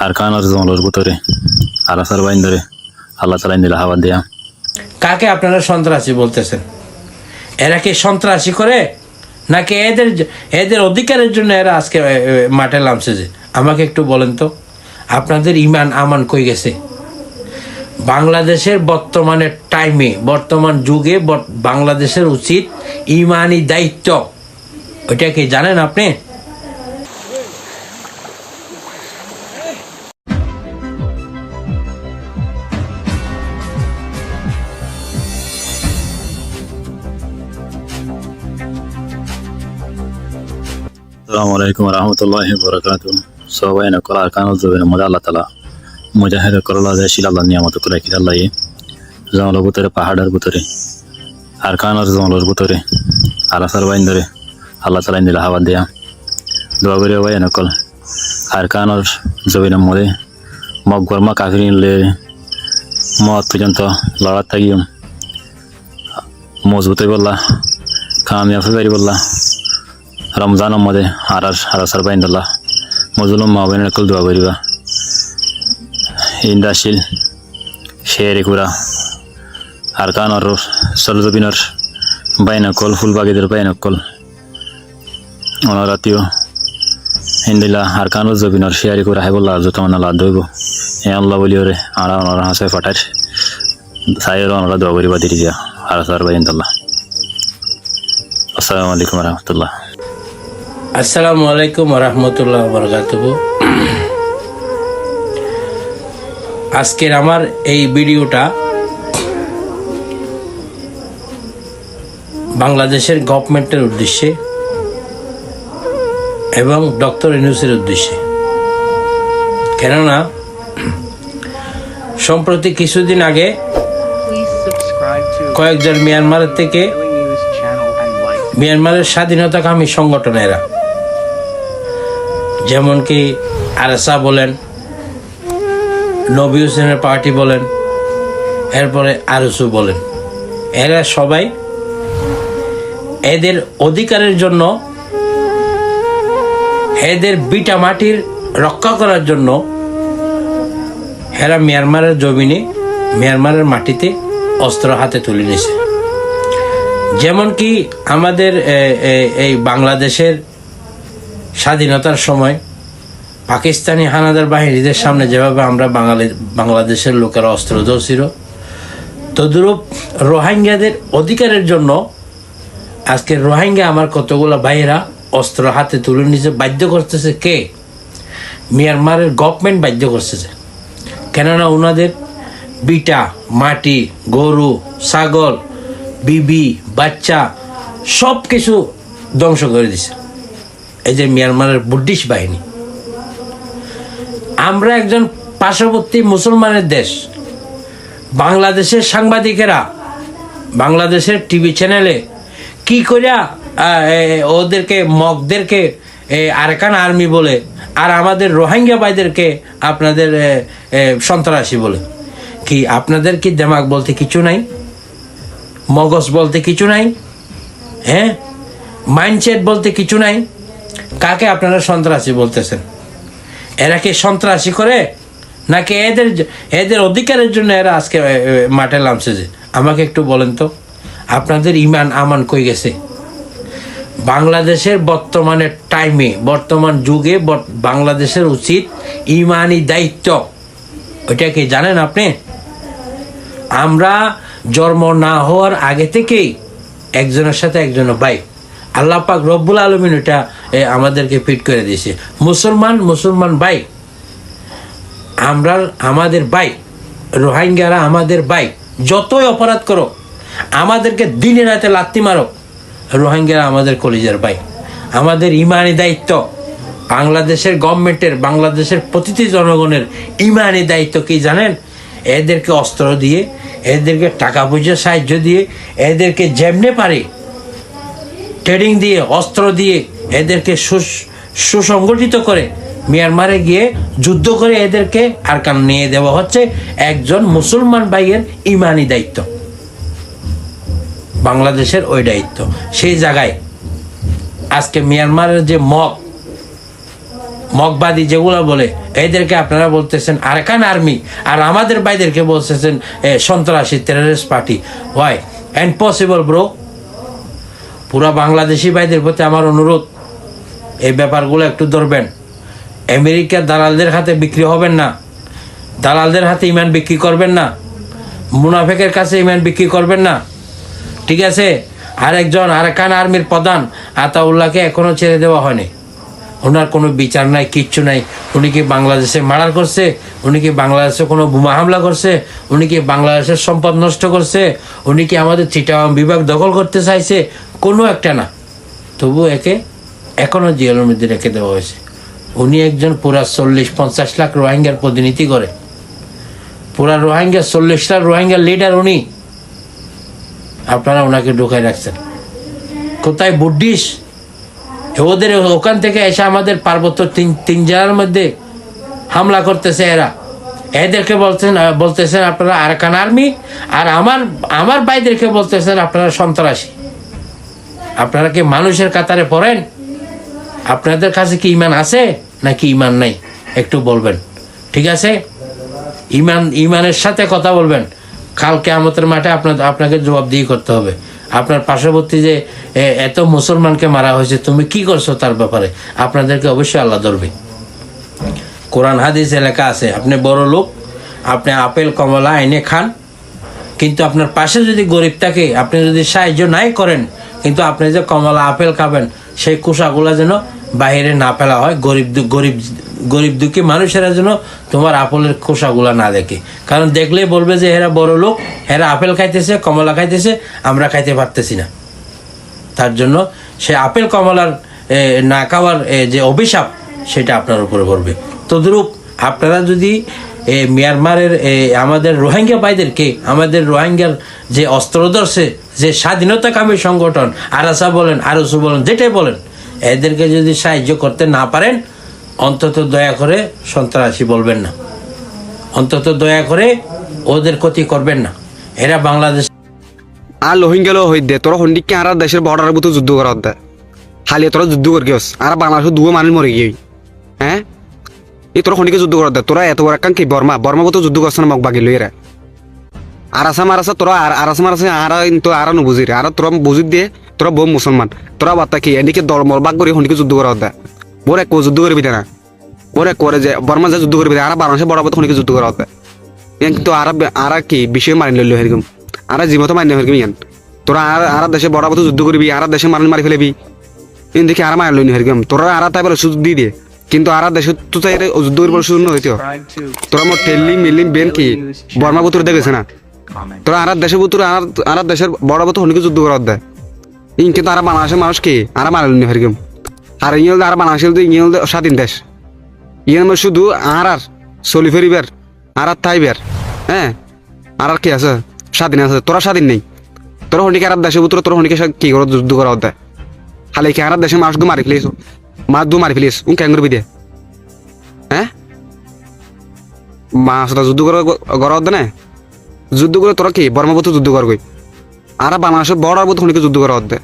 আর কানার জঙ্গলের ভিতরে আলাসার বাইন ধরে আল্লাহ তালা দিল হাওয়া দেয়া। কাকে আপনারা সন্ত্রাসী বলতেছেন? এরা কি সন্ত্রাসী করে নাকি এদের অধিকারের জন্য এরা আজকে মাঠে নামছে? যে আমাকে একটু বলেন তো, আপনাদের ইমান আমান কই গেছে? বাংলাদেশের বর্তমানে টাইমে, বর্তমান যুগে বাংলাদেশের উচিত ইমানি দায়িত্ব, ওইটা কি জানেন আপনি? আসসালামু আলাইকুম রহমতুল্লাহি বরকাতু। সবাই না করা কানুল জবেন মজা আল্লাহ তালা মুজাহিদ করলা দেশিল আল্লাহ নিয়ামত করে কি আল্লাহ জঙ্গলের ভিতরে পাহাড়ের ভিতরে আর কানার জঙ্গলের ভিতরে আলাসার বাইন ধরে আল্লাহ তালা দিল হাওয়া দেয়া। দোয়া করে ভাই নকল আর কানার জবিনের মধ্যে মগ গরমা কাকরি নিলে মত পর্যন্ত লড়া থাকি মজবুত হয়ে বললা কামিয়াবি বাড়ি বললা রমজানের মধ্যে আরাসার বাইন্দুল্লাহ মজলুম মা বোনের নকল দোয়া করিবা। ইন্দাশিল শেয়ারে কুরা আর কানর সলজবিনর বাইনকল ফুলবাগিদের বাইনকল অনরাতিও হিন্দিলা আর কানর জবিনর শেয়ারি কুরা হাইবুল্লাহ যত মানালা দইব এ আল্লাহ বলি ওরে আর ওনার হাসে ফাটার সাইয়ের ওনারা দোয়া করিবা দিরি দিয়া আরাসার বাইন্দুল্লাহ। আসসালামু আলাইকুম রহমতুল্লাহ। আসসালামু আলাইকুম রহমতুল্লাহ বরকাতুহু। আজকের আমার এই ভিডিওটা বাংলাদেশের গভর্নমেন্টের উদ্দেশ্যে এবং ডক্টর ইউনূসের উদ্দেশ্যে। কেননা সম্প্রতি কিছুদিন আগে কয়েকজন মিয়ানমারের থেকে মিয়ানমারের স্বাধীনতাকামী সংগঠনেরা, যেমন কি আরএসএ বলেন, নবী হোসেনের পার্টি বলেন, এরপরে আরএসও বলেন, এরা সবাই এদের অধিকারের জন্য, এদের বিটা মাটির রক্ষা করার জন্য এরা মিয়ানমারের জমিনে, মিয়ানমারের মাটিতে অস্ত্র হাতে তুলে নিয়েছে। যেমন কি আমাদের এই বাংলাদেশের স্বাধীনতার সময় পাকিস্তানি হানাদার বাহিনীদের সামনে যেভাবে আমরা বাংলাদেশের লোকেরা অস্ত্র ধরছিল, তদ্রূপ রোহিঙ্গাদের অধিকারের জন্য আজকে রোহিঙ্গা আমার কতগুলো ভাইয়েরা অস্ত্র হাতে তুলে নিতে বাধ্য করতেছে। কে? মিয়ানমারের গভর্নমেন্ট বাধ্য করতেছে। কেননা ওনাদের বিটা মাটি, গরু, ছাগল, বিবি, বাচ্চা সব কিছু ধ্বংস করে দিছে এই যে মিয়ানমারের ব্রিটিশ বাহিনী। আমরা একজন পার্শ্ববর্তী মুসলমানের দেশ, বাংলাদেশের সাংবাদিকেরা বাংলাদেশের টিভি চ্যানেলে কি করিয়া ওদেরকে মগদেরকে আরাকান আর্মি বলে, আর আমাদের রোহিঙ্গা ভাইদেরকে আপনাদের সন্ত্রাসী বলে। কি আপনাদের কি দেমাগ বলতে কিছু নাই? মগজ বলতে কিছু নাই? হ্যাঁ, মাইন্ডসেট বলতে কিছু নাই? কাকে আপনারা সন্ত্রাসী বলতেছেন? এরা কি সন্ত্রাসী করে নাকি এদের অধিকারের জন্য এরা আজকে মাঠে নামছে? যে আমাকে একটু বলেন তো, আপনাদের ইমান আমান কই গেছে? বাংলাদেশের বর্তমানে টাইমে, বর্তমান যুগে বাংলাদেশের উচিত ইমানি দায়িত্ব, ওইটা কি জানেন আপনি? আমরা জন্ম না হওয়ার আগে থেকেই একজনের সাথে একজনের ভাই। আল্লাহ পাক রব্বুল আলামিন এটা আমাদেরকে ফিট করে দিয়েছে। মুসলমান ভাই, আমরা আমাদের ভাই, রোহিঙ্গারা আমাদের ভাই। যতই অপরাধ করো, আমাদেরকে দিনে রাতে লাত্তি মারো, রোহিঙ্গারা আমাদের কলিজার ভাই। আমাদের ইমানি দায়িত্ব, বাংলাদেশের গভর্নমেন্টের, বাংলাদেশের প্রতিটি জনগণের ইমানি দায়িত্ব কি জানেন? এদেরকে অস্ত্র দিয়ে, এদেরকে টাকা পয়সা সাহায্য দিয়ে, এদেরকে যেমনে পারে ট্রেডিং দিয়ে, অস্ত্র দিয়ে এদেরকে সুসংগঠিত করে মিয়ানমারে গিয়ে যুদ্ধ করে এদেরকে আরকান নিয়ে দেওয়া হচ্ছে একজন মুসলমান ভাইয়ের ইমানি দায়িত্ব, বাংলাদেশের ওই দায়িত্ব। সেই জায়গায় আজকে মিয়ানমারের যে মগবাদী যেগুলো বলে এদেরকে আপনারা বলতেছেন আরাকান আর্মি, আর আমাদের ভাইদেরকে বলতেছেন সন্ত্রাসী terrorist party. Why and possible bro? পুরা বাংলাদেশি ভাইদের প্রতি আমার অনুরোধ, এই ব্যাপারগুলো একটু ধরবেন। আমেরিকার দালালদের হাতে বিক্রি হবেন না, দালালদের হাতে ইমান বিক্রি করবেন না, মুনাফেকের কাছে ইমান বিক্রি করবেন না, ঠিক আছে? আরেকজন আরাকান আর্মির প্রধান আতাউল্লাহকে এখনও ছেড়ে দেওয়া হয়নি, ওনার কোনো বিচার নাই, কিচ্ছু নাই। উনি কি বাংলাদেশে মার্ডার করছে? উনি কি বাংলাদেশে কোনো বোমা হামলা করছে? উনি কি বাংলাদেশের সম্পদ নষ্ট করছে? উনি কি আমাদের চিটাগাং বিভাগ দখল করতে চাইছে? কোনো একটা না। তবু একে এখনও জেলের মধ্যে রেখে দেওয়া হয়েছে। উনি একজন পুরা 40-50 লাখ রোহিঙ্গার প্রতিনিধি করে, পুরা রোহিঙ্গা 40 লাখ রোহিঙ্গার লিডার উনি। আপনারা ওনাকে ঢুকায় রাখছেন কোথায়? বুদ্ধিস ওদের ওখান থেকে এসে আমাদের পার্বত্য তিন জেলার মধ্যে হামলা করতেছে এরা। এদেরকে বলতেছেন আপনারা আরাকান আর্মি, আর আমার ভাইদেরকে বলতেছেন আপনারা সন্ত্রাসী। আপনারা কি মানুষের কাতারে পড়েন? আপনাদের কাছে কি ইমান আছে নাকি ইমান নাই? একটু বলবেন, ঠিক আছে? ইমানের সাথে কথা বলবেন। কালকে কিয়ামতের মাঠে আপনাকে জবাবদিহি করতে হবে। আপনার পার্শ্ববর্তী যে এত মুসলমানকে মারা হয়েছে, তুমি কি করছো তার ব্যাপারে আপনাদেরকে অবশ্যই আল্লাহ ধরবে। কোরআন হাদিস লেখা আছে, আপনি বড় লোক, আপনি আপেল কমলা এনে খান, কিন্তু আপনার পাশে যদি গরিব থাকে, আপনি যদি সাহায্য নাই করেন, কিন্তু আপনি যে কমলা আপেল খাবেন সেই কুসাগুলা যেন বাইরে না ফেলা হয়। গরিব দুঃখী মানুষেরা যেন তোমার আপেলের খোসাগুলা না দেখে, কারণ দেখলেই বলবে যে এরা বড় লোক, এরা আপেল খাইতেছে, কমলা খাইতেছে, আমরা খাইতে পারতেছি না। তার জন্য সে আপেল কমলার না খাওয়ার যে অভিশাপ, সেটা আপনার উপরে পড়বে। তদ্রূপ আপনারা যদি মিয়ানমারের আমাদের রোহিঙ্গা ভাইদেরকে, আমাদের রোহিঙ্গার যে অস্ত্র ধরছে, যে স্বাধীনতাকামী সংগঠন আরাসা বলেন, আরসু বলেন, যেটাই বলেন, এদেরকে যদি সাহায্য করতে না পারেন, অন্তত দয়া করে সন্ত্রাসী বলবেন না, অন্তত দয়া করে ওদের ক্ষতি করবেন না। এরা বাংলাদেশ আর রোহিঙ্গা হই দে তোরা হন্ডিকে আর দেশের বর্ডারের মতো যুদ্ধ করা দে, হালিয়ে তোরা যুদ্ধ করে গিয়েছ, আর বাংলাদেশের দুটো মানুষ মরে গিয়ে। হ্যাঁ, এই তোরা হন্ডিকে যুদ্ধ করা দে, তোরা এত বড় কান কি বর্মা মতো যুদ্ধ করছে না মগ বাগি লইরা। আরাসা মারাসা তোরা আরাসা মারাসা আর নুবুঝি রে, আর তোরা বুঝি দিয়ে তোরা বহু মুসলমান, তোরা বার্তা কি এদিকে দরমর বাগ করে হন্ডিকে যুদ্ধ করা দে। ওর এক যুদ্ধ করবি না, ওর এক করে যে বর্মা যে যুদ্ধ করবি, আর বাংলাদেশে বড় হন্ডিকে যুদ্ধ করা দে। কিন্তু আর কি বিষয় মারি লইল এরকম, আর জীবত মারি এরকম ইয়ান। তোরা আর দেশে বড় যুদ্ধ করবি, আর দেশে মারি ফেলেবি, এন দেখি আর মারি লইনি এরকম। তোরা আর তাই বলে সুযোগ দিয়ে দিয়ে, কিন্তু আর দেশে তো চাই যুদ্ধ করিবার সুযোগ নইতো। তোরা মোট টেলি মিলি বেন কি বর্মা বুতুর দেখেছে না, তোরা আর দেশের বুতুর আর দেশের বড় বুতুর হন্ডিকে যুদ্ধ করা দেয়। ইনকে তো আর বাংলাদেশের মানুষ কি আর মারি লইনি এরকম। আর ইয়ে আর বাংলাদেশের ইয়ে স্বাধীন দেশ, ইয়ে শুধু আর চলি ফেরিবার আর থাইবার। হ্যাঁ, আর কি আছে স্বাধীন আছে, তোরা স্বাধীন নেই। তোরা হন্ডিকে আর দেশের ভিতরে তোরা হন্ডিকে কি করে যুদ্ধ করা হতে, খালি কি আর দেশের মানুষ মারি ফেলিস, মারি ফেলিস কেন করবি দে? হ্যাঁ, মাছ যুদ্ধ করা হতে না, যুদ্ধ করে তোরা কি বর্মা যুদ্ধ করবি, আর বাংলাদেশের বড় হন্ডিকে যুদ্ধ করা হতে।